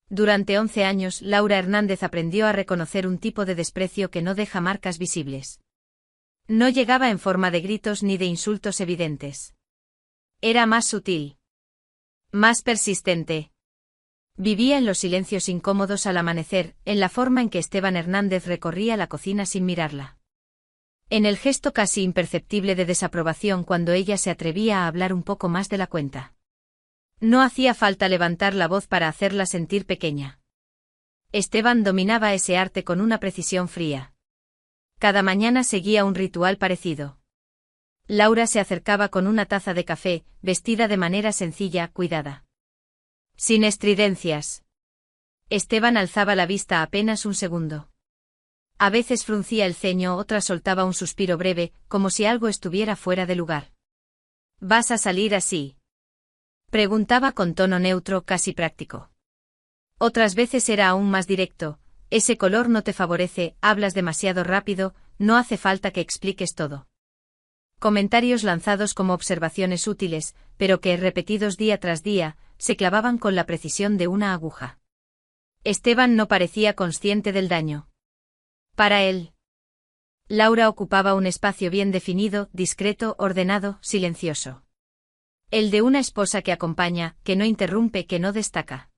Durante 11 años, Laura Hernández aprendió a reconocer un tipo de desprecio que no deja marcas visibles. No llegaba en forma de gritos ni de insultos evidentes. Era más sutil. Más persistente. Vivía en los silencios incómodos al amanecer, en la forma en que Esteban Hernández recorría la cocina sin mirarla. En el gesto casi imperceptible de desaprobación cuando ella se atrevía a hablar un poco más de la cuenta. No hacía falta levantar la voz para hacerla sentir pequeña. Esteban dominaba ese arte con una precisión fría. Cada mañana seguía un ritual parecido. Laura se acercaba con una taza de café, vestida de manera sencilla, cuidada. Sin estridencias. Esteban alzaba la vista apenas un segundo. A veces fruncía el ceño, otras soltaba un suspiro breve, como si algo estuviera fuera de lugar. ¿Vas a salir así?, preguntaba con tono neutro, casi práctico. Otras veces era aún más directo: ese color no te favorece, hablas demasiado rápido, no hace falta que expliques todo. Comentarios lanzados como observaciones útiles, pero que, repetidos día tras día, se clavaban con la precisión de una aguja. Esteban no parecía consciente del daño. Para él, Laura ocupaba un espacio bien definido, discreto, ordenado, silencioso. El de una esposa que acompaña, que no interrumpe, que no destaca.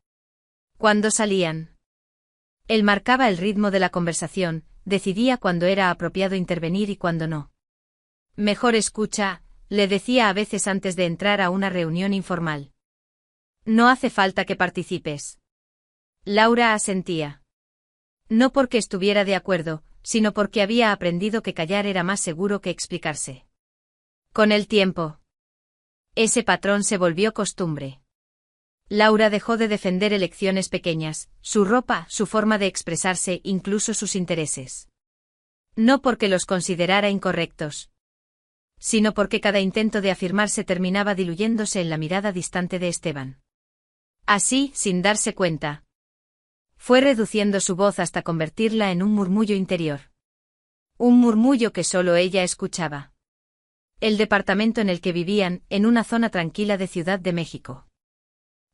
Cuando salían, él marcaba el ritmo de la conversación, decidía cuándo era apropiado intervenir y cuándo no. Mejor escucha, le decía a veces antes de entrar a una reunión informal. No hace falta que participes. Laura asentía. No porque estuviera de acuerdo, sino porque había aprendido que callar era más seguro que explicarse. Con el tiempo, ese patrón se volvió costumbre. Laura dejó de defender elecciones pequeñas, su ropa, su forma de expresarse, incluso sus intereses. No porque los considerara incorrectos, sino porque cada intento de afirmarse terminaba diluyéndose en la mirada distante de Esteban. Así, sin darse cuenta, fue reduciendo su voz hasta convertirla en un murmullo interior. Un murmullo que solo ella escuchaba. El departamento en el que vivían, en una zona tranquila de Ciudad de México,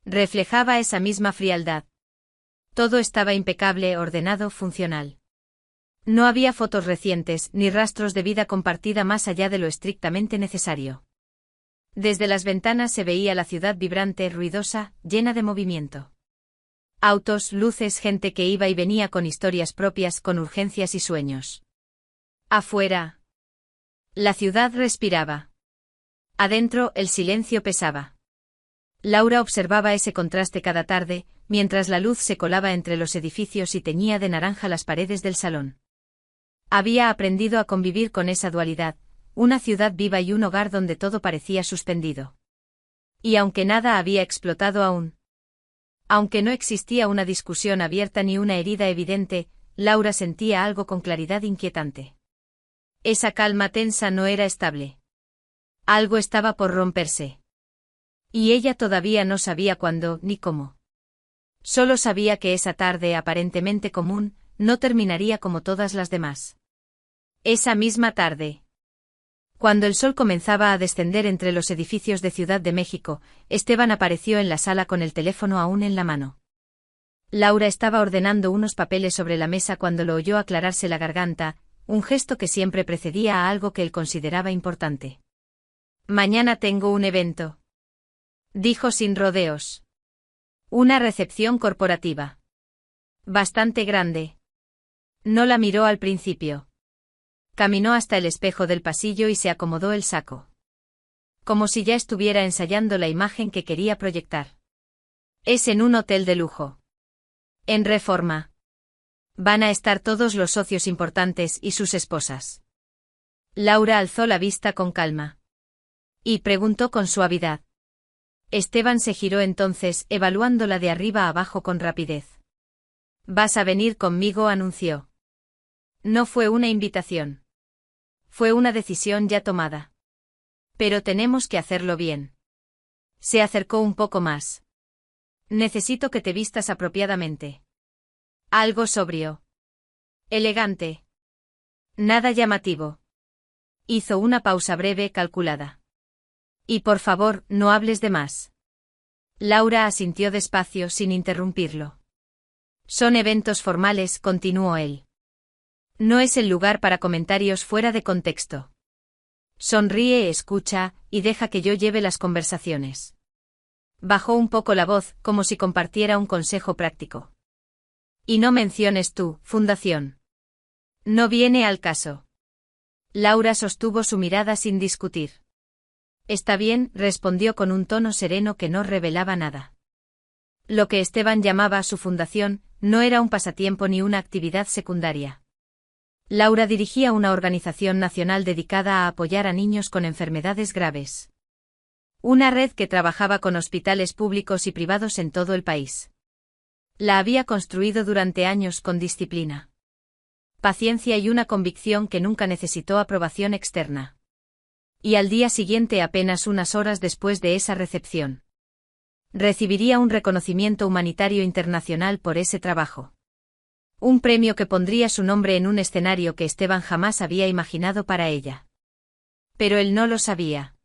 reflejaba esa misma frialdad. Todo estaba impecable, ordenado, funcional. No había fotos recientes, ni rastros de vida compartida más allá de lo estrictamente necesario. Desde las ventanas se veía la ciudad vibrante, ruidosa, llena de movimiento. Autos, luces, gente que iba y venía con historias propias, con urgencias y sueños. Afuera, la ciudad respiraba. Adentro, el silencio pesaba. Laura observaba ese contraste cada tarde, mientras la luz se colaba entre los edificios y teñía de naranja las paredes del salón. Había aprendido a convivir con esa dualidad, una ciudad viva y un hogar donde todo parecía suspendido. Y aunque nada había explotado aún, aunque no existía una discusión abierta ni una herida evidente, Laura sentía algo con claridad inquietante. Esa calma tensa no era estable. Algo estaba por romperse. Y ella todavía no sabía cuándo ni cómo. Solo sabía que esa tarde aparentemente común no terminaría como todas las demás. Esa misma tarde, cuando el sol comenzaba a descender entre los edificios de Ciudad de México, Esteban apareció en la sala con el teléfono aún en la mano. Laura estaba ordenando unos papeles sobre la mesa cuando lo oyó aclararse la garganta, un gesto que siempre precedía a algo que él consideraba importante. Mañana tengo un evento, dijo sin rodeos. Una recepción corporativa. Bastante grande. No la miró al principio. Caminó hasta el espejo del pasillo y se acomodó el saco. Como si ya estuviera ensayando la imagen que quería proyectar. Es en un hotel de lujo. En Reforma. Van a estar todos los socios importantes y sus esposas. Laura alzó la vista con calma. Y preguntó con suavidad. Esteban se giró entonces, evaluándola de arriba a abajo con rapidez. «Vas a venir conmigo», anunció. No fue una invitación. Fue una decisión ya tomada. Pero tenemos que hacerlo bien. Se acercó un poco más. Necesito que te vistas apropiadamente. Algo sobrio. Elegante. Nada llamativo. Hizo una pausa breve, calculada. Y por favor, no hables de más. Laura asintió despacio, sin interrumpirlo. Son eventos formales, continuó él. No es el lugar para comentarios fuera de contexto. Sonríe, escucha, y deja que yo lleve las conversaciones. Bajó un poco la voz, como si compartiera un consejo práctico. Y no menciones tu fundación. No viene al caso. Laura sostuvo su mirada sin discutir. Está bien, respondió con un tono sereno que no revelaba nada. Lo que Esteban llamaba su fundación, no era un pasatiempo ni una actividad secundaria. Laura dirigía una organización nacional dedicada a apoyar a niños con enfermedades graves. Una red que trabajaba con hospitales públicos y privados en todo el país. La había construido durante años con disciplina, paciencia y una convicción que nunca necesitó aprobación externa. Y al día siguiente, apenas unas horas después de esa recepción, recibiría un reconocimiento humanitario internacional por ese trabajo. Un premio que pondría su nombre en un escenario que Esteban jamás había imaginado para ella. Pero él no lo sabía.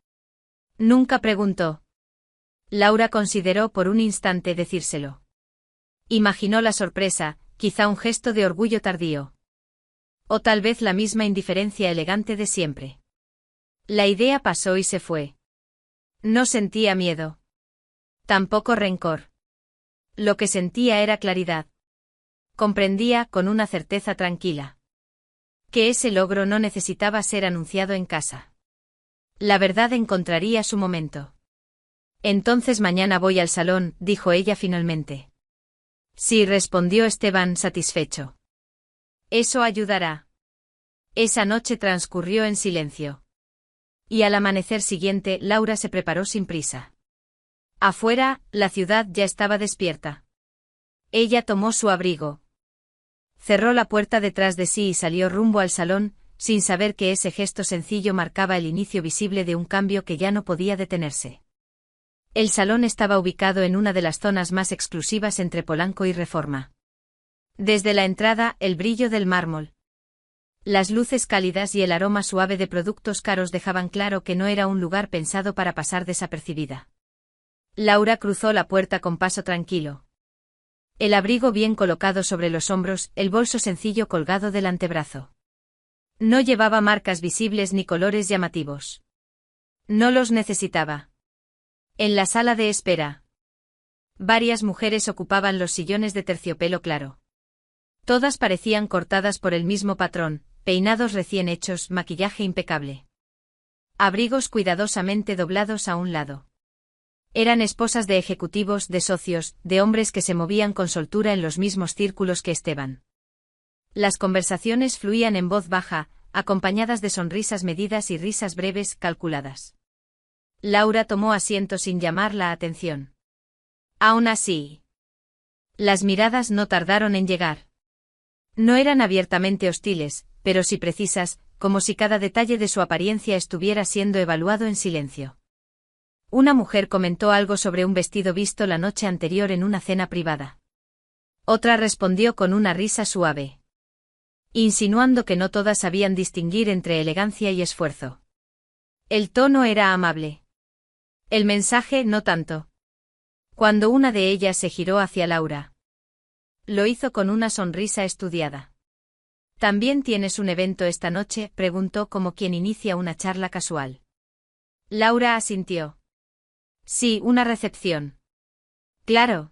Nunca preguntó. Laura consideró por un instante decírselo. Imaginó la sorpresa, quizá un gesto de orgullo tardío. O tal vez la misma indiferencia elegante de siempre. La idea pasó y se fue. No sentía miedo. Tampoco rencor. Lo que sentía era claridad. Comprendía, con una certeza tranquila, que ese logro no necesitaba ser anunciado en casa. La verdad encontraría su momento. Entonces mañana voy al salón, dijo ella finalmente. Sí, respondió Esteban satisfecho. Eso ayudará. Esa noche transcurrió en silencio. Y al amanecer siguiente, Laura se preparó sin prisa. Afuera, la ciudad ya estaba despierta. Ella tomó su abrigo. Cerró la puerta detrás de sí y salió rumbo al salón, sin saber que ese gesto sencillo marcaba el inicio visible de un cambio que ya no podía detenerse. El salón estaba ubicado en una de las zonas más exclusivas entre Polanco y Reforma. Desde la entrada, el brillo del mármol, las luces cálidas y el aroma suave de productos caros dejaban claro que no era un lugar pensado para pasar desapercibida. Laura cruzó la puerta con paso tranquilo. El abrigo bien colocado sobre los hombros, el bolso sencillo colgado del antebrazo. No llevaba marcas visibles ni colores llamativos. No los necesitaba. En la sala de espera, varias mujeres ocupaban los sillones de terciopelo claro. Todas parecían cortadas por el mismo patrón, peinados recién hechos, maquillaje impecable. Abrigos cuidadosamente doblados a un lado. Eran esposas de ejecutivos, de socios, de hombres que se movían con soltura en los mismos círculos que Esteban. Las conversaciones fluían en voz baja, acompañadas de sonrisas medidas y risas breves, calculadas. Laura tomó asiento sin llamar la atención. Aún así, las miradas no tardaron en llegar. No eran abiertamente hostiles, pero sí precisas, como si cada detalle de su apariencia estuviera siendo evaluado en silencio. Una mujer comentó algo sobre un vestido visto la noche anterior en una cena privada. Otra respondió con una risa suave, insinuando que no todas sabían distinguir entre elegancia y esfuerzo. El tono era amable. El mensaje no tanto. Cuando una de ellas se giró hacia Laura, lo hizo con una sonrisa estudiada. ¿También tienes un evento esta noche?, preguntó como quien inicia una charla casual. Laura asintió. Sí, una recepción. Claro,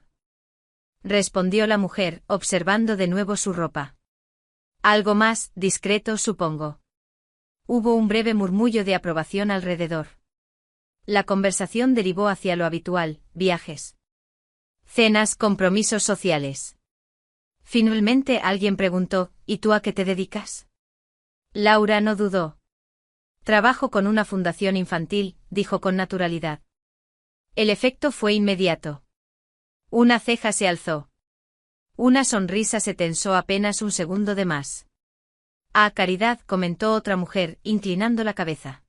respondió la mujer, observando de nuevo su ropa. Algo más discreto, supongo. Hubo un breve murmullo de aprobación alrededor. La conversación derivó hacia lo habitual, viajes, cenas, compromisos sociales. Finalmente alguien preguntó, ¿y tú a qué te dedicas? Laura no dudó. Trabajo con una fundación infantil, dijo con naturalidad. El efecto fue inmediato. Una ceja se alzó. Una sonrisa se tensó apenas un segundo de más. Ah, caridad, comentó otra mujer, inclinando la cabeza.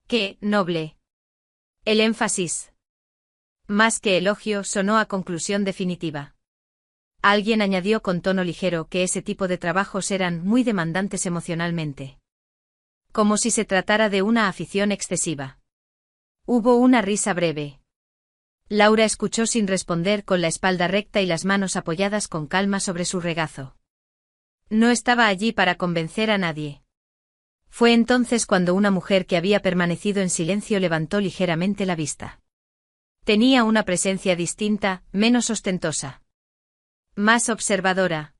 ¡Qué noble! El énfasis, más que elogio, sonó a conclusión definitiva. Alguien añadió con tono ligero que ese tipo de trabajos eran muy demandantes emocionalmente. Como si se tratara de una afición excesiva. Hubo una risa breve. Laura escuchó sin responder, con la espalda recta y las manos apoyadas con calma sobre su regazo. No estaba allí para convencer a nadie. Fue entonces cuando una mujer que había permanecido en silencio levantó ligeramente la vista. Tenía una presencia distinta, menos ostentosa. Más observadora.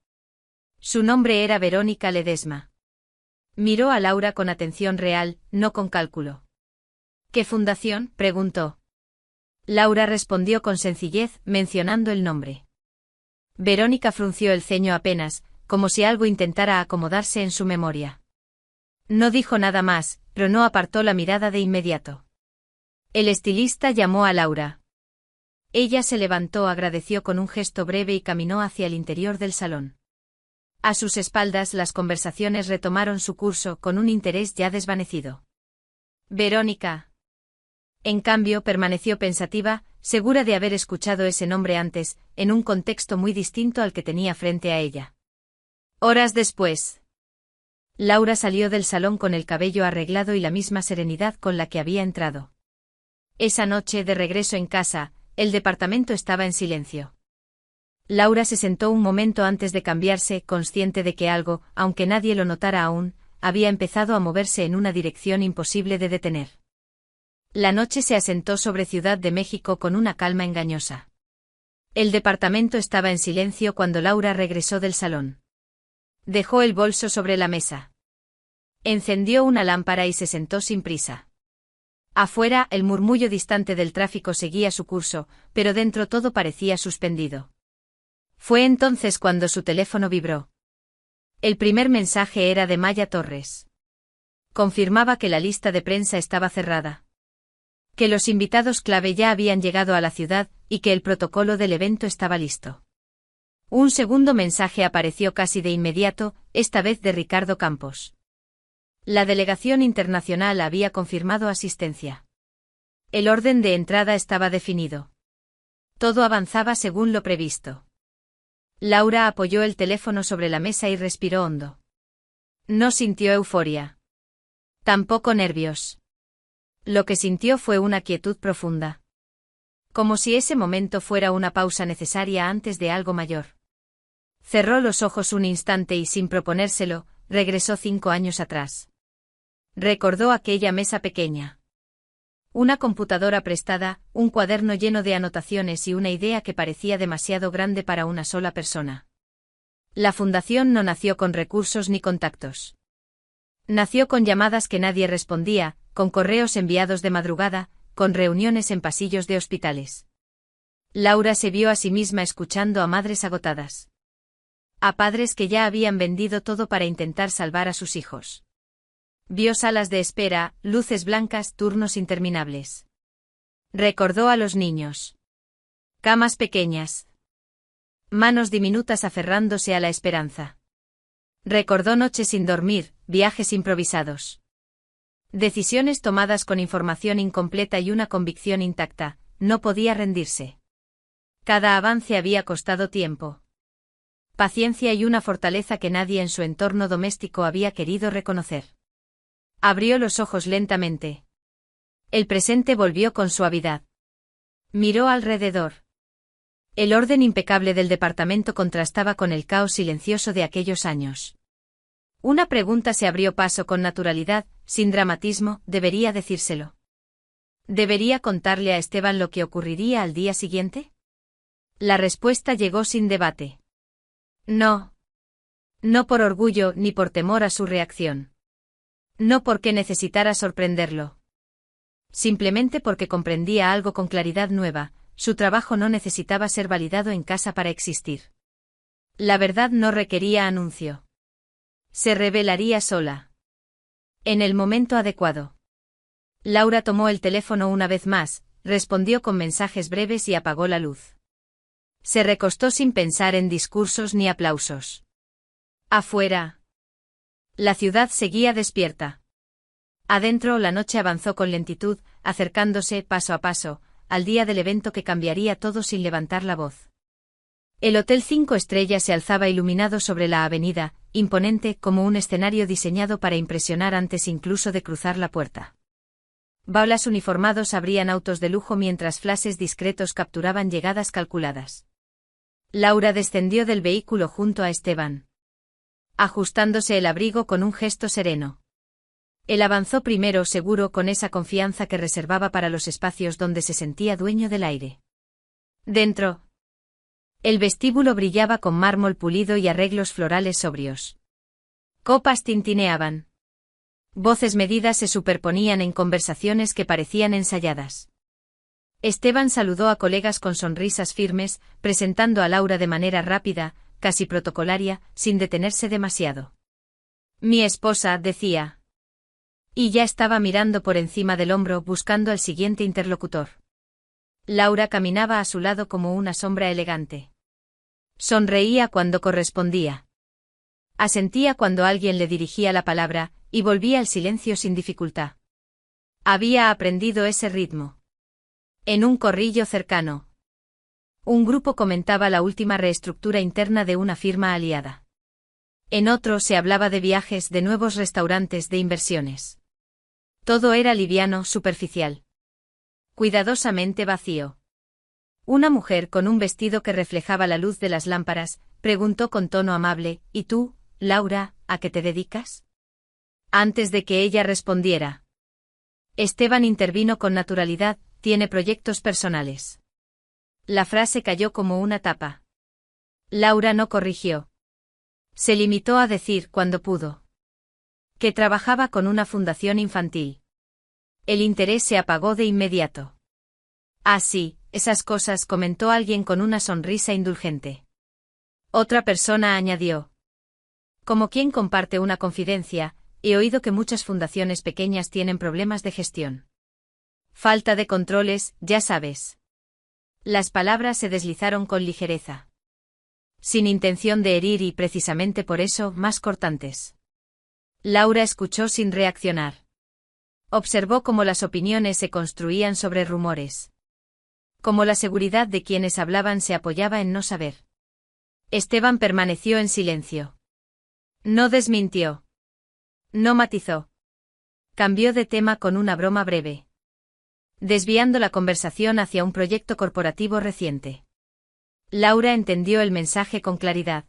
Su nombre era Verónica Ledesma. Miró a Laura con atención real, no con cálculo. ¿Qué fundación?, preguntó. Laura respondió con sencillez, mencionando el nombre. Verónica frunció el ceño apenas, como si algo intentara acomodarse en su memoria. No dijo nada más, pero no apartó la mirada de inmediato. El estilista llamó a Laura. Ella se levantó, agradeció con un gesto breve y caminó hacia el interior del salón. A sus espaldas las conversaciones retomaron su curso con un interés ya desvanecido. Verónica. En cambio, permaneció pensativa, segura de haber escuchado ese nombre antes, en un contexto muy distinto al que tenía frente a ella. Horas después. Laura salió del salón con el cabello arreglado y la misma serenidad con la que había entrado. Esa noche, de regreso en casa, el departamento estaba en silencio. Laura se sentó un momento antes de cambiarse, consciente de que algo, aunque nadie lo notara aún, había empezado a moverse en una dirección imposible de detener. La noche se asentó sobre Ciudad de México con una calma engañosa. El departamento estaba en silencio cuando Laura regresó del salón. Dejó el bolso sobre la mesa. Encendió una lámpara y se sentó sin prisa. Afuera, el murmullo distante del tráfico seguía su curso, pero dentro todo parecía suspendido. Fue entonces cuando su teléfono vibró. El primer mensaje era de Maya Torres. Confirmaba que la lista de prensa estaba cerrada. Que los invitados clave ya habían llegado a la ciudad, y que el protocolo del evento estaba listo. Un segundo mensaje apareció casi de inmediato, esta vez de Ricardo Campos. La delegación internacional había confirmado asistencia. El orden de entrada estaba definido. Todo avanzaba según lo previsto. Laura apoyó el teléfono sobre la mesa y respiró hondo. No sintió euforia. Tampoco nervios. Lo que sintió fue una quietud profunda. Como si ese momento fuera una pausa necesaria antes de algo mayor. Cerró los ojos un instante y, sin proponérselo, regresó 5 años atrás. Recordó aquella mesa pequeña. Una computadora prestada, un cuaderno lleno de anotaciones y una idea que parecía demasiado grande para una sola persona. La fundación no nació con recursos ni contactos. Nació con llamadas que nadie respondía, con correos enviados de madrugada, con reuniones en pasillos de hospitales. Laura se vio a sí misma escuchando a madres agotadas. A padres que ya habían vendido todo para intentar salvar a sus hijos. Vio salas de espera, luces blancas, turnos interminables. Recordó a los niños. Camas pequeñas. Manos diminutas aferrándose a la esperanza. Recordó noches sin dormir, viajes improvisados. Decisiones tomadas con información incompleta y una convicción intacta, no podía rendirse. Cada avance había costado tiempo. Paciencia y una fortaleza que nadie en su entorno doméstico había querido reconocer. Abrió los ojos lentamente. El presente volvió con suavidad. Miró alrededor. El orden impecable del departamento contrastaba con el caos silencioso de aquellos años. Una pregunta se abrió paso con naturalidad, sin dramatismo. ¿Debería decírselo? ¿Debería contarle a Esteban lo que ocurriría al día siguiente? La respuesta llegó sin debate. No. No por orgullo ni por temor a su reacción. No porque necesitara sorprenderlo. Simplemente porque comprendía algo con claridad nueva: su trabajo no necesitaba ser validado en casa para existir. La verdad no requería anuncio. Se revelaría sola. En el momento adecuado. Laura tomó el teléfono una vez más, respondió con mensajes breves y apagó la luz. Se recostó sin pensar en discursos ni aplausos. Afuera. La ciudad seguía despierta. Adentro, la noche avanzó con lentitud, acercándose, paso a paso, al día del evento que cambiaría todo sin levantar la voz. El Hotel 5 Estrellas se alzaba iluminado sobre la avenida, imponente como un escenario diseñado para impresionar antes incluso de cruzar la puerta. Balas uniformados abrían autos de lujo mientras flashes discretos capturaban llegadas calculadas. Laura descendió del vehículo junto a Esteban, ajustándose el abrigo con un gesto sereno. Él avanzó primero, seguro, con esa confianza que reservaba para los espacios donde se sentía dueño del aire. Dentro. El vestíbulo brillaba con mármol pulido y arreglos florales sobrios. Copas tintineaban. Voces medidas se superponían en conversaciones que parecían ensayadas. Esteban saludó a colegas con sonrisas firmes, presentando a Laura de manera rápida, casi protocolaria, sin detenerse demasiado. Mi esposa, decía. Y ya estaba mirando por encima del hombro buscando al siguiente interlocutor. Laura caminaba a su lado como una sombra elegante. Sonreía cuando correspondía. Asentía cuando alguien le dirigía la palabra, y volvía al silencio sin dificultad. Había aprendido ese ritmo. En un corrillo cercano. Un grupo comentaba la última reestructura interna de una firma aliada. En otro se hablaba de viajes, de nuevos restaurantes, de inversiones. Todo era liviano, superficial. Cuidadosamente vacío. Una mujer con un vestido que reflejaba la luz de las lámparas, preguntó con tono amable, ¿y tú, Laura, a qué te dedicas? Antes de que ella respondiera, Esteban intervino con naturalidad, tiene proyectos personales. La frase cayó como una tapa. Laura no corrigió. Se limitó a decir, cuando pudo, que trabajaba con una fundación infantil. El interés se apagó de inmediato. Ah, sí, esas cosas, comentó alguien con una sonrisa indulgente. Otra persona añadió. Como quien comparte una confidencia, he oído que muchas fundaciones pequeñas tienen problemas de gestión. Falta de controles, ya sabes. Las palabras se deslizaron con ligereza. Sin intención de herir y precisamente por eso más cortantes. Laura escuchó sin reaccionar. Observó cómo las opiniones se construían sobre rumores. Cómo la seguridad de quienes hablaban se apoyaba en no saber. Esteban permaneció en silencio. No desmintió. No matizó. Cambió de tema con una broma breve, desviando la conversación hacia un proyecto corporativo reciente. Laura entendió el mensaje con claridad.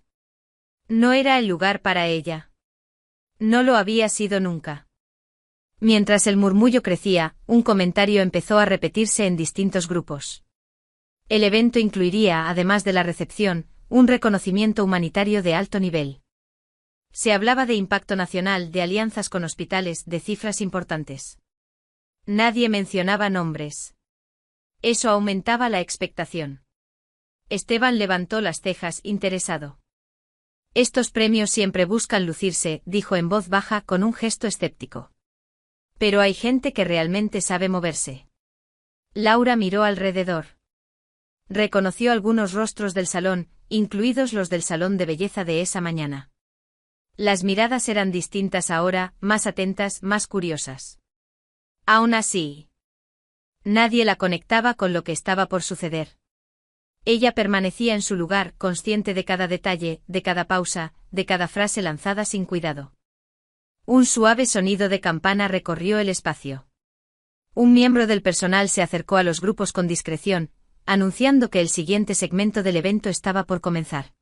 No era el lugar para ella. No lo había sido nunca. Mientras el murmullo crecía, un comentario empezó a repetirse en distintos grupos. El evento incluiría, además de la recepción, un reconocimiento humanitario de alto nivel. Se hablaba de impacto nacional, de alianzas con hospitales, de cifras importantes. Nadie mencionaba nombres. Eso aumentaba la expectación. Esteban levantó las cejas, interesado. Estos premios siempre buscan lucirse, dijo en voz baja con un gesto escéptico. Pero hay gente que realmente sabe moverse. Laura miró alrededor. Reconoció algunos rostros del salón, incluidos los del salón de belleza de esa mañana. Las miradas eran distintas ahora, más atentas, más curiosas. Aún así, nadie la conectaba con lo que estaba por suceder. Ella permanecía en su lugar, consciente de cada detalle, de cada pausa, de cada frase lanzada sin cuidado. Un suave sonido de campana recorrió el espacio. Un miembro del personal se acercó a los grupos con discreción, anunciando que el siguiente segmento del evento estaba por comenzar.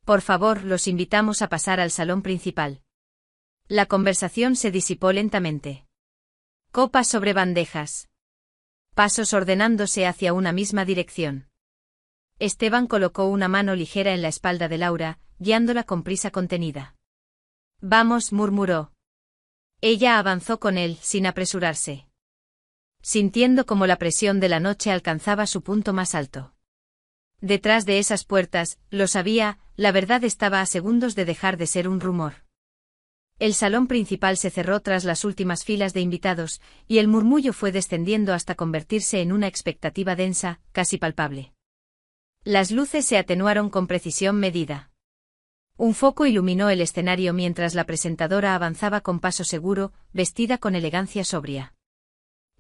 Por favor, los invitamos a pasar al salón principal. La conversación se disipó lentamente. Copas sobre bandejas. Pasos ordenándose hacia una misma dirección. Esteban colocó una mano ligera en la espalda de Laura, guiándola con prisa contenida. Vamos, murmuró. Ella avanzó con él, sin apresurarse, sintiendo como la presión de la noche alcanzaba su punto más alto. Detrás de esas puertas, lo sabía, la verdad estaba a segundos de dejar de ser un rumor. El salón principal se cerró tras las últimas filas de invitados, y el murmullo fue descendiendo hasta convertirse en una expectativa densa, casi palpable. Las luces se atenuaron con precisión medida. Un foco iluminó el escenario mientras la presentadora avanzaba con paso seguro, vestida con elegancia sobria.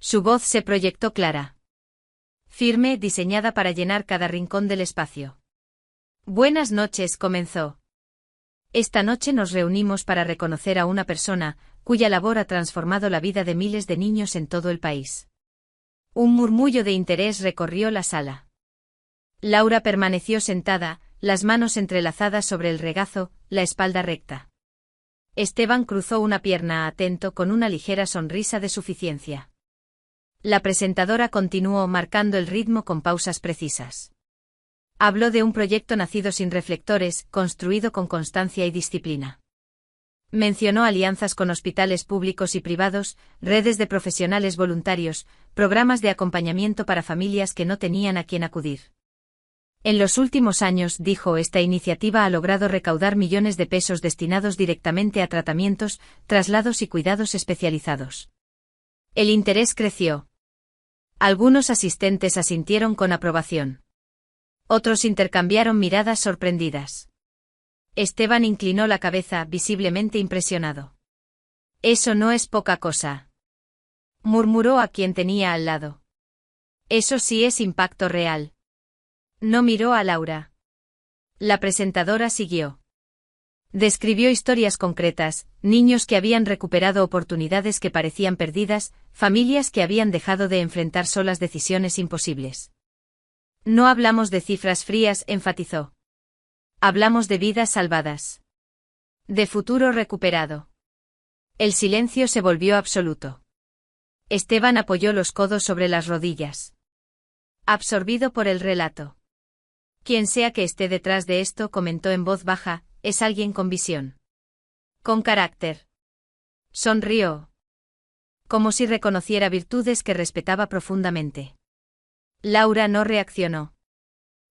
Su voz se proyectó clara, firme, diseñada para llenar cada rincón del espacio. Buenas noches, comenzó. Esta noche nos reunimos para reconocer a una persona, cuya labor ha transformado la vida de miles de niños en todo el país. Un murmullo de interés recorrió la sala. Laura permaneció sentada, las manos entrelazadas sobre el regazo, la espalda recta. Esteban cruzó una pierna atento con una ligera sonrisa de suficiencia. La presentadora continuó marcando el ritmo con pausas precisas. Habló de un proyecto nacido sin reflectores, construido con constancia y disciplina. Mencionó alianzas con hospitales públicos y privados, redes de profesionales voluntarios, programas de acompañamiento para familias que no tenían a quién acudir. En los últimos años, dijo, esta iniciativa ha logrado recaudar millones de pesos destinados directamente a tratamientos, traslados y cuidados especializados. El interés creció. Algunos asistentes asintieron con aprobación. Otros intercambiaron miradas sorprendidas. Esteban inclinó la cabeza, visiblemente impresionado. Eso no es poca cosa, murmuró a quien tenía al lado. Eso sí es impacto real. No miró a Laura. La presentadora siguió. Describió historias concretas, niños que habían recuperado oportunidades que parecían perdidas, familias que habían dejado de enfrentar solas decisiones imposibles. No hablamos de cifras frías, enfatizó. Hablamos de vidas salvadas. De futuro recuperado. El silencio se volvió absoluto. Esteban apoyó los codos sobre las rodillas. Absorbido por el relato. Quien sea que esté detrás de esto, comentó en voz baja, es alguien con visión. Con carácter. Sonrió. Como si reconociera virtudes que respetaba profundamente. Laura no reaccionó.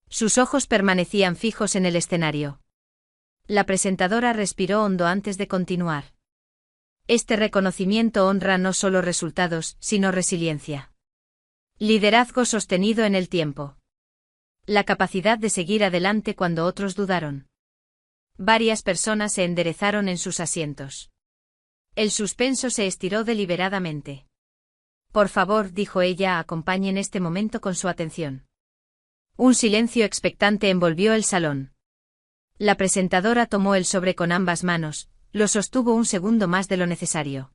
Sus ojos permanecían fijos en el escenario. La presentadora respiró hondo antes de continuar. Este reconocimiento honra no solo resultados, sino resiliencia. Liderazgo sostenido en el tiempo. La capacidad de seguir adelante cuando otros dudaron. Varias personas se enderezaron en sus asientos. El suspenso se estiró deliberadamente. Por favor, dijo ella, acompañen este momento con su atención. Un silencio expectante envolvió el salón. La presentadora tomó el sobre con ambas manos, lo sostuvo un segundo más de lo necesario.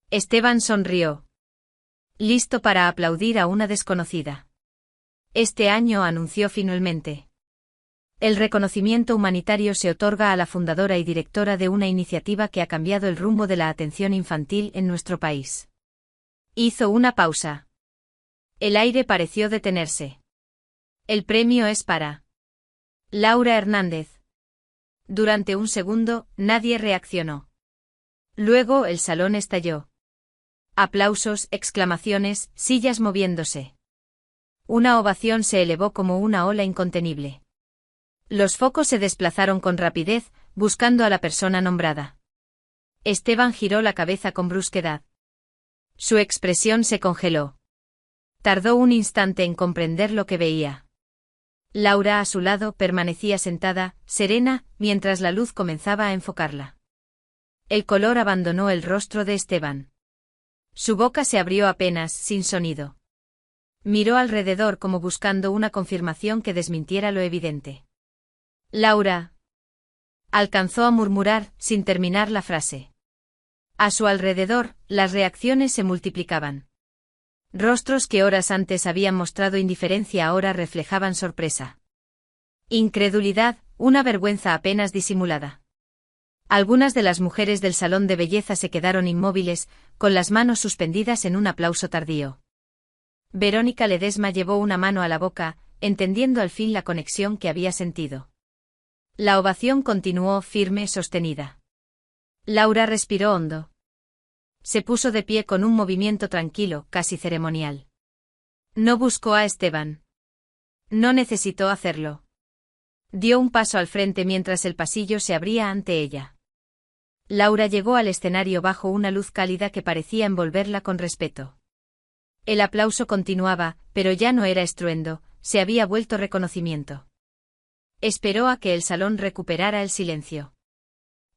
Esteban sonrió. Listo para aplaudir a una desconocida. Este año, anunció finalmente. El reconocimiento humanitario se otorga a la fundadora y directora de una iniciativa que ha cambiado el rumbo de la atención infantil en nuestro país. Hizo una pausa. El aire pareció detenerse. El premio es para Laura Hernández. Durante un segundo, nadie reaccionó. Luego el salón estalló. Aplausos, exclamaciones, sillas moviéndose. Una ovación se elevó como una ola incontenible. Los focos se desplazaron con rapidez, buscando a la persona nombrada. Esteban giró la cabeza con brusquedad. Su expresión se congeló. Tardó un instante en comprender lo que veía. Laura a su lado permanecía sentada, serena, mientras la luz comenzaba a enfocarla. El color abandonó el rostro de Esteban. Su boca se abrió apenas, sin sonido. Miró alrededor como buscando una confirmación que desmintiera lo evidente. Laura. Alcanzó a murmurar, sin terminar la frase. A su alrededor, las reacciones se multiplicaban. Rostros que horas antes habían mostrado indiferencia ahora reflejaban sorpresa. Incredulidad, una vergüenza apenas disimulada. Algunas de las mujeres del salón de belleza se quedaron inmóviles, con las manos suspendidas en un aplauso tardío. Verónica Ledesma llevó una mano a la boca, entendiendo al fin la conexión que había sentido. La ovación continuó firme, sostenida. Laura respiró hondo. Se puso de pie con un movimiento tranquilo, casi ceremonial. No buscó a Esteban. No necesitó hacerlo. Dio un paso al frente mientras el pasillo se abría ante ella. Laura llegó al escenario bajo una luz cálida que parecía envolverla con respeto. El aplauso continuaba, pero ya no era estruendo, se había vuelto reconocimiento. Esperó a que el salón recuperara el silencio.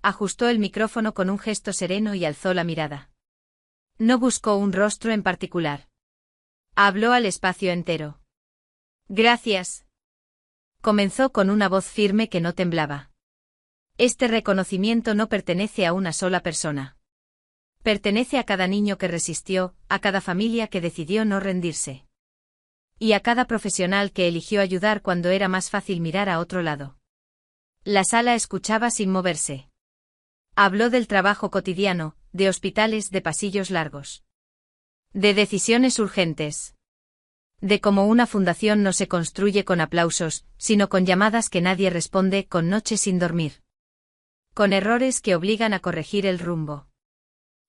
Ajustó el micrófono con un gesto sereno y alzó la mirada. No buscó un rostro en particular. Habló al espacio entero. Gracias. Comenzó con una voz firme que no temblaba. Este reconocimiento no pertenece a una sola persona. Pertenece a cada niño que resistió, a cada familia que decidió no rendirse. Y a cada profesional que eligió ayudar cuando era más fácil mirar a otro lado. La sala escuchaba sin moverse. Habló del trabajo cotidiano, de hospitales, de pasillos largos. De decisiones urgentes. De cómo una fundación no se construye con aplausos, sino con llamadas que nadie responde, con noches sin dormir. Con errores que obligan a corregir el rumbo.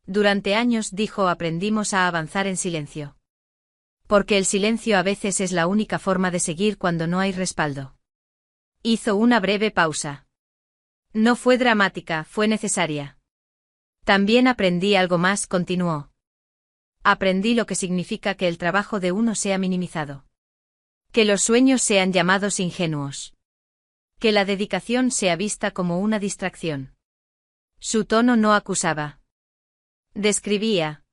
Durante años, dijo, aprendimos a avanzar en silencio. Porque el silencio a veces es la única forma de seguir cuando no hay respaldo. Hizo una breve pausa. No fue dramática, fue necesaria. También aprendí algo más, continuó. Aprendí lo que significa que el trabajo de uno sea minimizado. Que los sueños sean llamados ingenuos. Que la dedicación sea vista como una distracción. Su tono no acusaba. Describía.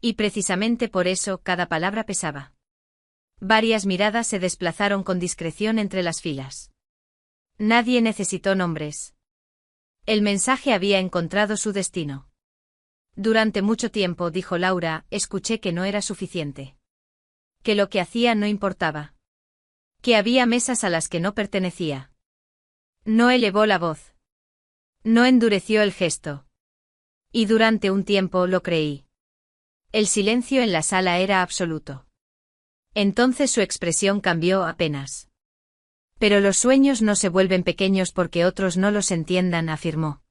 Y precisamente por eso cada palabra pesaba. Varias miradas se desplazaron con discreción entre las filas. Nadie necesitó nombres. El mensaje había encontrado su destino. Durante mucho tiempo, dijo Laura, escuché que no era suficiente. Que lo que hacía no importaba. Que había mesas a las que no pertenecía. No elevó la voz. No endureció el gesto. Y durante un tiempo lo creí. El silencio en la sala era absoluto. Entonces su expresión cambió apenas. Pero los sueños no se vuelven pequeños porque otros no los entiendan, afirmó.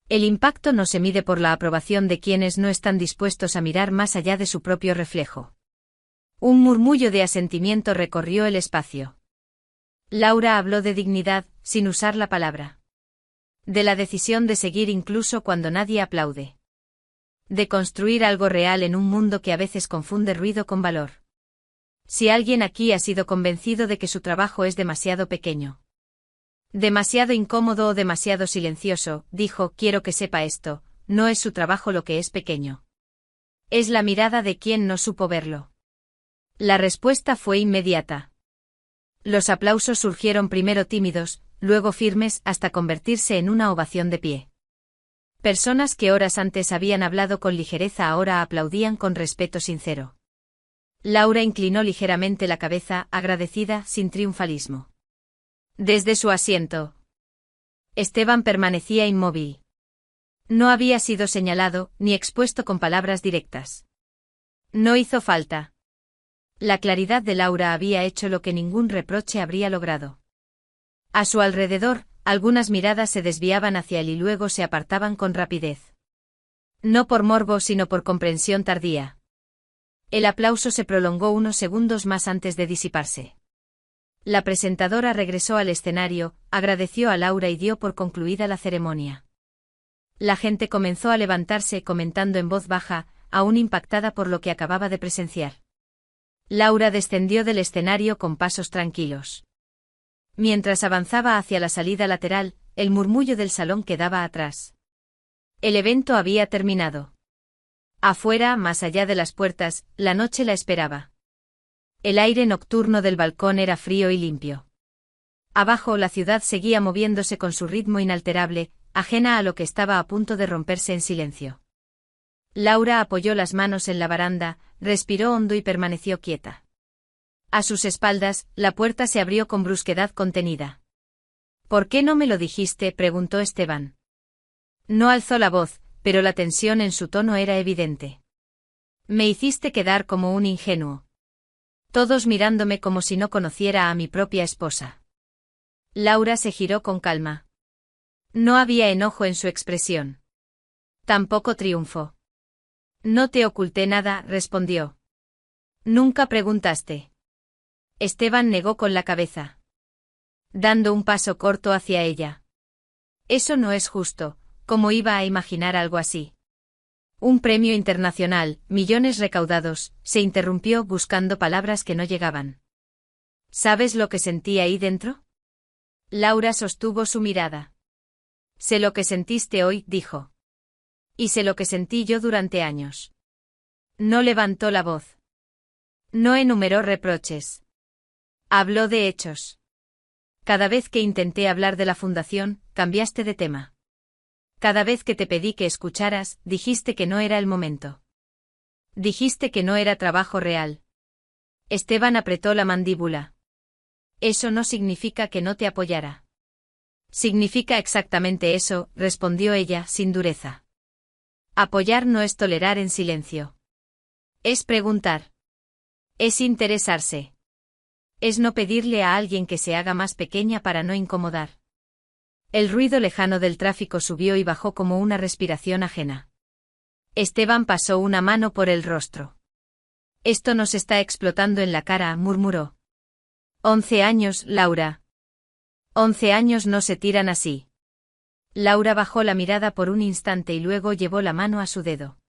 El impacto no se mide por la aprobación de quienes no están dispuestos a mirar más allá de su propio reflejo. Un murmullo de asentimiento recorrió el espacio. Laura habló de dignidad, sin usar la palabra. De la decisión de seguir incluso cuando nadie aplaude. De construir algo real en un mundo que a veces confunde ruido con valor. Si alguien aquí ha sido convencido de que su trabajo es demasiado pequeño. Demasiado incómodo o demasiado silencioso, dijo, quiero que sepa esto, no es su trabajo lo que es pequeño. Es la mirada de quien no supo verlo. La respuesta fue inmediata. Los aplausos surgieron primero tímidos, luego firmes, hasta convertirse en una ovación de pie. Personas que horas antes habían hablado con ligereza ahora aplaudían con respeto sincero. Laura inclinó ligeramente la cabeza, agradecida, sin triunfalismo. Desde su asiento. Esteban permanecía inmóvil. No había sido señalado, ni expuesto con palabras directas. No hizo falta. La claridad de Laura había hecho lo que ningún reproche habría logrado. A su alrededor, algunas miradas se desviaban hacia él y luego se apartaban con rapidez. No por morbo sino por comprensión tardía. El aplauso se prolongó unos segundos más antes de disiparse. La presentadora regresó al escenario, agradeció a Laura y dio por concluida la ceremonia. La gente comenzó a levantarse comentando en voz baja, aún impactada por lo que acababa de presenciar. Laura descendió del escenario con pasos tranquilos. Mientras avanzaba hacia la salida lateral, el murmullo del salón quedaba atrás. El evento había terminado. Afuera, más allá de las puertas, la noche la esperaba. El aire nocturno del balcón era frío y limpio. Abajo la ciudad seguía moviéndose con su ritmo inalterable, ajena a lo que estaba a punto de romperse en silencio. Laura apoyó las manos en la baranda, respiró hondo y permaneció quieta. A sus espaldas, la puerta se abrió con brusquedad contenida. ¿Por qué no me lo dijiste?, preguntó Esteban. No alzó la voz, pero la tensión en su tono era evidente. Me hiciste quedar como un ingenuo. Todos mirándome como si no conociera a mi propia esposa. Laura se giró con calma. No había enojo en su expresión. Tampoco triunfo. No te oculté nada, respondió. Nunca preguntaste. Esteban negó con la cabeza. Dando un paso corto hacia ella. Eso no es justo, ¿cómo iba a imaginar algo así? Un premio internacional, millones recaudados, se interrumpió buscando palabras que no llegaban. ¿Sabes lo que sentí ahí dentro? Laura sostuvo su mirada. Sé lo que sentiste hoy, dijo. Y sé lo que sentí yo durante años. No levantó la voz. No enumeró reproches. Habló de hechos. Cada vez que intenté hablar de la fundación, cambiaste de tema. Cada vez que te pedí que escucharas, dijiste que no era el momento. Dijiste que no era trabajo real. Esteban apretó la mandíbula. Eso no significa que no te apoyara. Significa exactamente eso, respondió ella, sin dureza. Apoyar no es tolerar en silencio. Es preguntar. Es interesarse. Es no pedirle a alguien que se haga más pequeña para no incomodar. El ruido lejano del tráfico subió y bajó como una respiración ajena. Esteban pasó una mano por el rostro. Esto nos está explotando en la cara, murmuró. 11 años, Laura. 11 años no se tiran así. Laura bajó la mirada por un instante y luego llevó la mano a su dedo.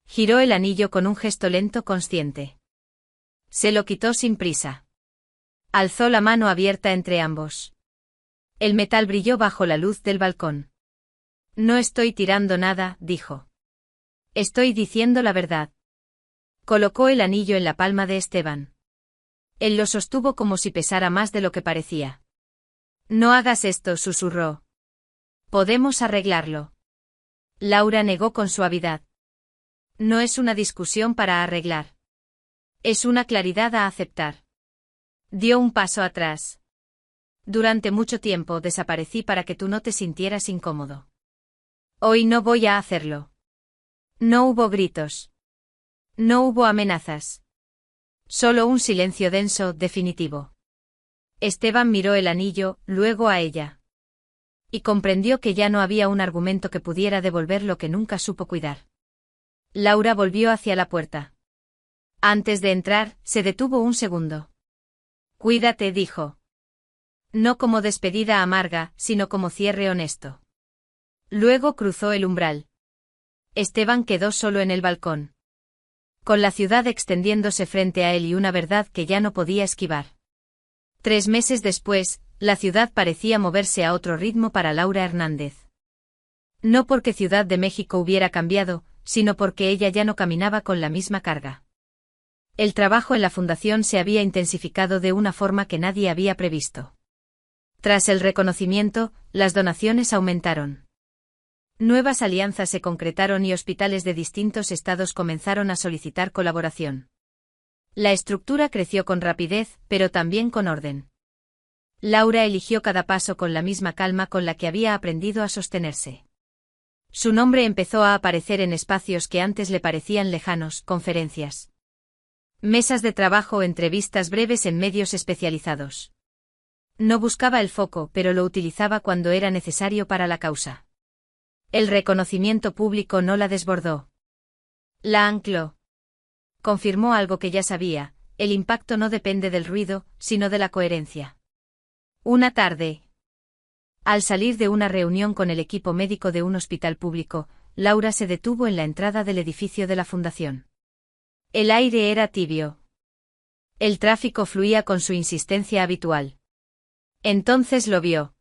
Giró el anillo con un gesto lento consciente. Se lo quitó sin prisa. Alzó la mano abierta entre ambos. El metal brilló bajo la luz del balcón. No estoy tirando nada, dijo. Estoy diciendo la verdad. Colocó el anillo en la palma de Esteban. Él lo sostuvo como si pesara más de lo que parecía. No hagas esto, susurró. Podemos arreglarlo. Laura negó con suavidad. No es una discusión para arreglar. Es una claridad a aceptar. Dio un paso atrás. Durante mucho tiempo desaparecí para que tú no te sintieras incómodo. Hoy no voy a hacerlo. No hubo gritos. No hubo amenazas. Solo un silencio denso, definitivo. Esteban miró el anillo, luego a ella. Y comprendió que ya no había un argumento que pudiera devolver lo que nunca supo cuidar. Laura volvió hacia la puerta. Antes de entrar, se detuvo un segundo. Cuídate, dijo. No como despedida amarga, sino como cierre honesto. Luego cruzó el umbral. Esteban quedó solo en el balcón. Con la ciudad extendiéndose frente a él y una verdad que ya no podía esquivar. 3 meses después, la ciudad parecía moverse a otro ritmo para Laura Hernández. No porque Ciudad de México hubiera cambiado, sino porque ella ya no caminaba con la misma carga. El trabajo en la fundación se había intensificado de una forma que nadie había previsto. Tras el reconocimiento, las donaciones aumentaron. Nuevas alianzas se concretaron y hospitales de distintos estados comenzaron a solicitar colaboración. La estructura creció con rapidez, pero también con orden. Laura eligió cada paso con la misma calma con la que había aprendido a sostenerse. Su nombre empezó a aparecer en espacios que antes le parecían lejanos, conferencias. Mesas de trabajo, entrevistas breves en medios especializados. No buscaba el foco, pero lo utilizaba cuando era necesario para la causa. El reconocimiento público no la desbordó. La ancló. Confirmó algo que ya sabía: el impacto no depende del ruido, sino de la coherencia. Una tarde, al salir de una reunión con el equipo médico de un hospital público, Laura se detuvo en la entrada del edificio de la fundación. El aire era tibio. El tráfico fluía con su insistencia habitual. Entonces lo vio.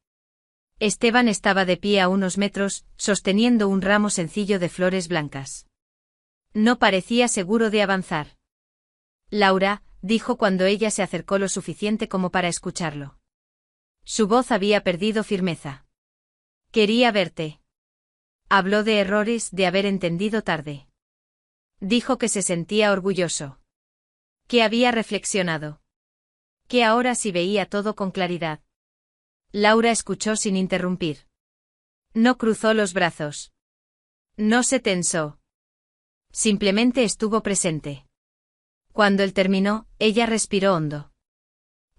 Esteban estaba de pie a unos metros, sosteniendo un ramo sencillo de flores blancas. No parecía seguro de avanzar. Laura, dijo cuando ella se acercó lo suficiente como para escucharlo. Su voz había perdido firmeza. Quería verte. Habló de errores, de haber entendido tarde. Dijo que se sentía orgulloso. Que había reflexionado. Que ahora sí veía todo con claridad. Laura escuchó sin interrumpir. No cruzó los brazos. No se tensó. Simplemente estuvo presente. Cuando él terminó, ella respiró hondo.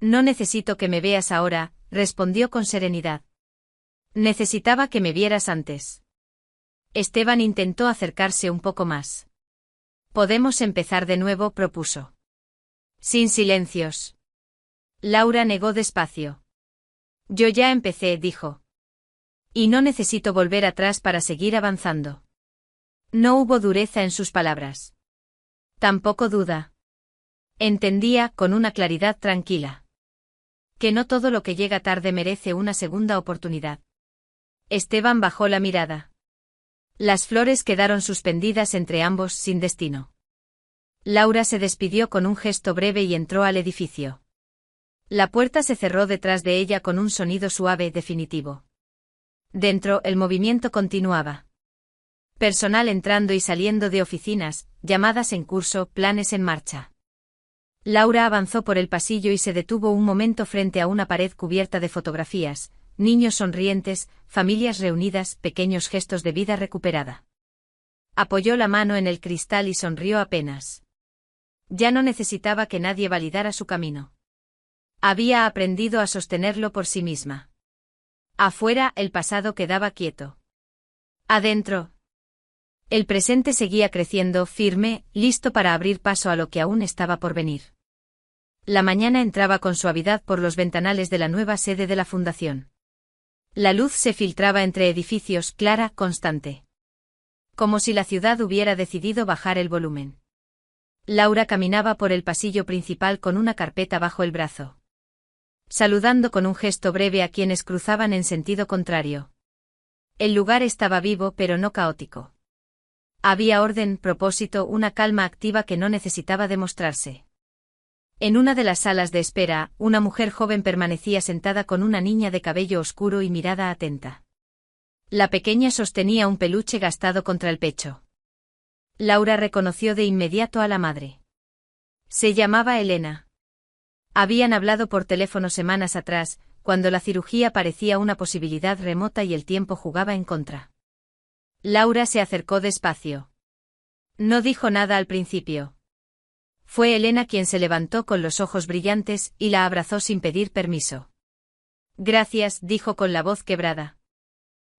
No necesito que me veas ahora, respondió con serenidad. Necesitaba que me vieras antes. Esteban intentó acercarse un poco más. Podemos empezar de nuevo, propuso. Sin silencios. Laura negó despacio. Yo ya empecé, dijo. Y no necesito volver atrás para seguir avanzando. No hubo dureza en sus palabras. Tampoco duda. Entendía, con una claridad tranquila, que no todo lo que llega tarde merece una segunda oportunidad. Esteban bajó la mirada. Las flores quedaron suspendidas entre ambos sin destino. Laura se despidió con un gesto breve y entró al edificio. La puerta se cerró detrás de ella con un sonido suave, definitivo. Dentro, el movimiento continuaba. Personal entrando y saliendo de oficinas, llamadas en curso, planes en marcha. Laura avanzó por el pasillo y se detuvo un momento frente a una pared cubierta de fotografías, niños sonrientes, familias reunidas, pequeños gestos de vida recuperada. Apoyó la mano en el cristal y sonrió apenas. Ya no necesitaba que nadie validara su camino. Había aprendido a sostenerlo por sí misma. Afuera, el pasado quedaba quieto. Adentro, el presente seguía creciendo, firme, listo para abrir paso a lo que aún estaba por venir. La mañana entraba con suavidad por los ventanales de la nueva sede de la fundación. La luz se filtraba entre edificios, clara, constante. Como si la ciudad hubiera decidido bajar el volumen. Laura caminaba por el pasillo principal con una carpeta bajo el brazo. Saludando con un gesto breve a quienes cruzaban en sentido contrario. El lugar estaba vivo pero no caótico. Había orden, propósito, una calma activa que no necesitaba demostrarse. En una de las salas de espera, una mujer joven permanecía sentada con una niña de cabello oscuro y mirada atenta. La pequeña sostenía un peluche gastado contra el pecho. Laura reconoció de inmediato a la madre. Se llamaba Elena. Habían hablado por teléfono semanas atrás, cuando la cirugía parecía una posibilidad remota y el tiempo jugaba en contra. Laura se acercó despacio. No dijo nada al principio. Fue Elena quien se levantó con los ojos brillantes y la abrazó sin pedir permiso. Gracias, dijo con la voz quebrada.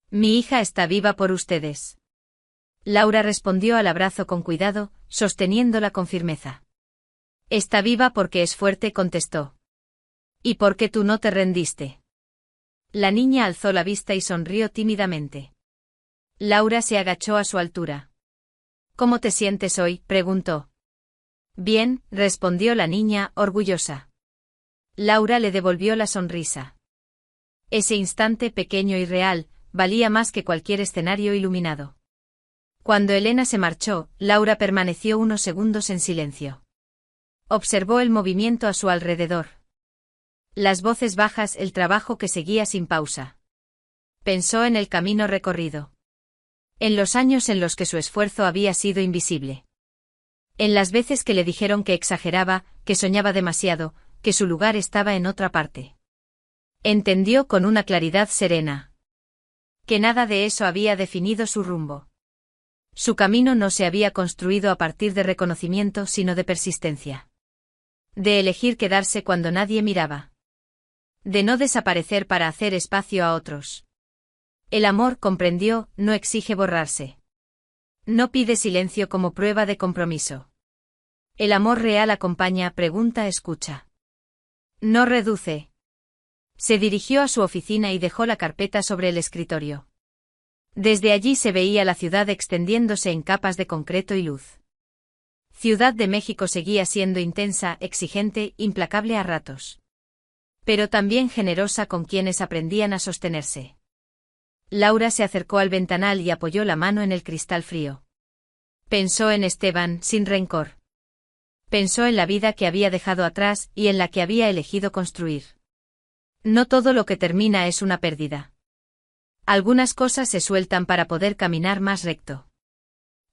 Mi hija está viva por ustedes. Laura respondió al abrazo con cuidado, sosteniéndola con firmeza. Está viva porque es fuerte, contestó. ¿Y por qué tú no te rendiste? La niña alzó la vista y sonrió tímidamente. Laura se agachó a su altura. ¿Cómo te sientes hoy?, preguntó. Bien, respondió la niña, orgullosa. Laura le devolvió la sonrisa. Ese instante pequeño y real, valía más que cualquier escenario iluminado. Cuando Elena se marchó, Laura permaneció unos segundos en silencio. Observó el movimiento a su alrededor. Las voces bajas, el trabajo que seguía sin pausa. Pensó en el camino recorrido. En los años en los que su esfuerzo había sido invisible. En las veces que le dijeron que exageraba, que soñaba demasiado, que su lugar estaba en otra parte. Entendió con una claridad serena. Que nada de eso había definido su rumbo. Su camino no se había construido a partir de reconocimiento sino de persistencia. De elegir quedarse cuando nadie miraba. De no desaparecer para hacer espacio a otros. El amor, comprendió, no exige borrarse. No pide silencio como prueba de compromiso. El amor real acompaña, pregunta, escucha. No reduce. Se dirigió a su oficina y dejó la carpeta sobre el escritorio. Desde allí se veía la ciudad extendiéndose en capas de concreto y luz. Ciudad de México seguía siendo intensa, exigente, implacable a ratos. Pero también generosa con quienes aprendían a sostenerse. Laura se acercó al ventanal y apoyó la mano en el cristal frío. Pensó en Esteban, sin rencor. Pensó en la vida que había dejado atrás y en la que había elegido construir. No todo lo que termina es una pérdida. Algunas cosas se sueltan para poder caminar más recto.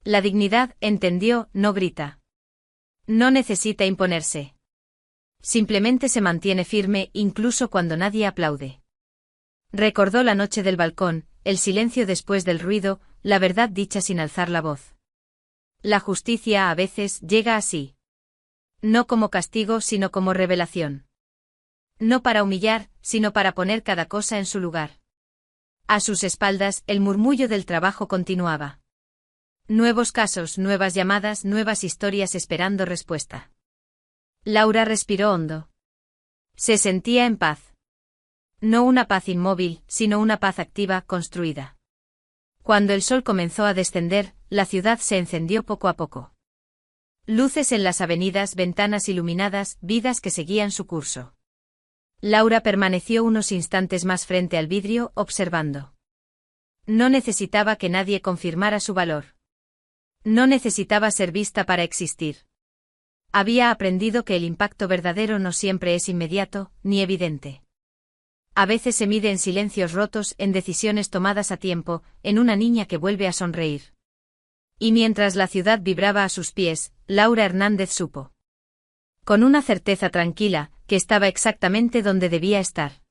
La dignidad, entendió, no grita. No necesita imponerse. Simplemente se mantiene firme incluso cuando nadie aplaude. Recordó la noche del balcón, el silencio después del ruido, la verdad dicha sin alzar la voz. La justicia a veces llega así. No como castigo sino como revelación. No para humillar, sino para poner cada cosa en su lugar. A sus espaldas, el murmullo del trabajo continuaba. Nuevos casos, nuevas llamadas, nuevas historias esperando respuesta. Laura respiró hondo. Se sentía en paz. No una paz inmóvil, sino una paz activa, construida. Cuando el sol comenzó a descender, la ciudad se encendió poco a poco. Luces en las avenidas, ventanas iluminadas, vidas que seguían su curso. Laura permaneció unos instantes más frente al vidrio, observando. No necesitaba que nadie confirmara su valor. No necesitaba ser vista para existir. Había aprendido que el impacto verdadero no siempre es inmediato, ni evidente. A veces se mide en silencios rotos, en decisiones tomadas a tiempo, en una niña que vuelve a sonreír. Y mientras la ciudad vibraba a sus pies, Laura Hernández supo. Con una certeza tranquila, que estaba exactamente donde debía estar.